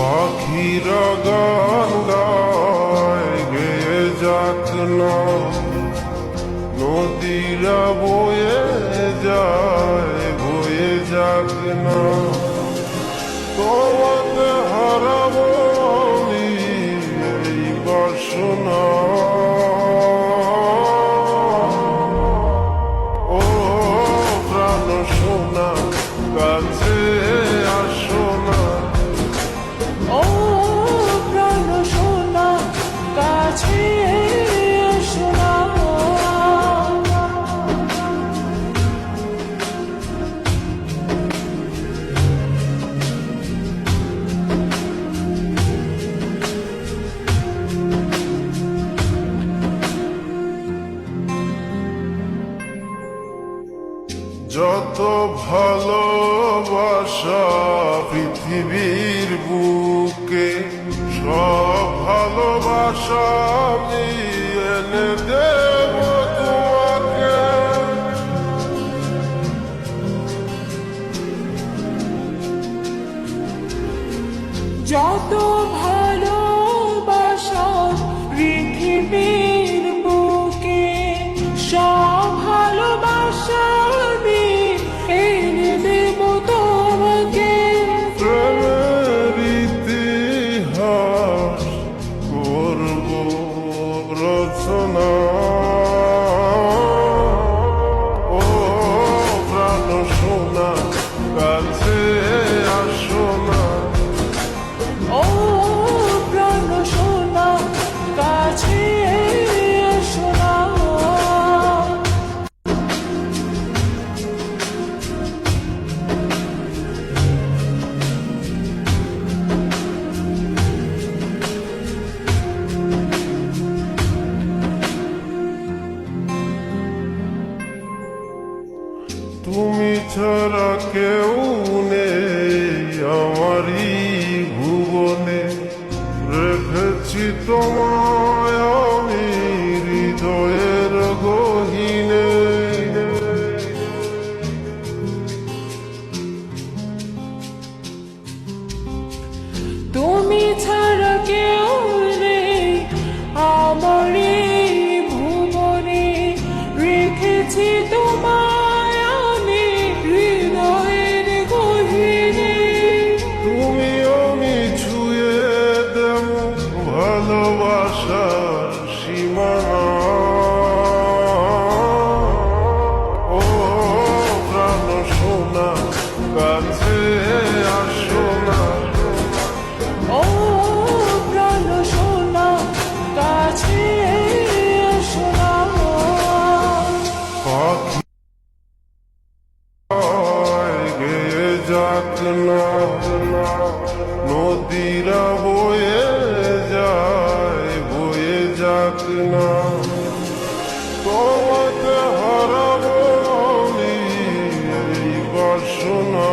পাখিরা গান গায় গেয়ে যাক না, নদীরা বয়ে যায় বয়ে যাক না, তোমাকে হারাবো আমি এই বাসনা। ও প্রাণ সোনা কাছে আসো না, ও প্রাণ সোনা কাছে এসো না। যত ভালোবাসা পৃথিবীর বুকে, সব ভালোবাসা আমি এনে দেব তোমাকে। যত ভালোবাসা পৃথিবীর বুকে, সব ভালোবাসা আমি এনে দেব তোমাকে। প্রেমের ইতিহাস করব রচনা। ও প্রাণ সোনা কাছে আসো না, ও প্রাণ সোনা কাছে এসো না। তুমি ছাড়া কেউ নেই আমারই ভুবনে, রেখেছি তোমায় আমি হৃদয়ের গহীনে। তুমি ছাড়া কেউ নেই আমার এই ভুবনে, রেখেছি তোমায় আমি হৃদয়ের গহীনে। তুমি আমি ছুঁয়ে দেব ভালোবাসার সীমানা। ও প্রাণ সোনা কাছে আসো না, ও প্রাণ সোনা কাছে এসো না। পাখি গেয়ে যাক না, নদীরা বয়ে যায় বয়ে যাক না, তোমাকে হারাবো আমি এই বাসনা।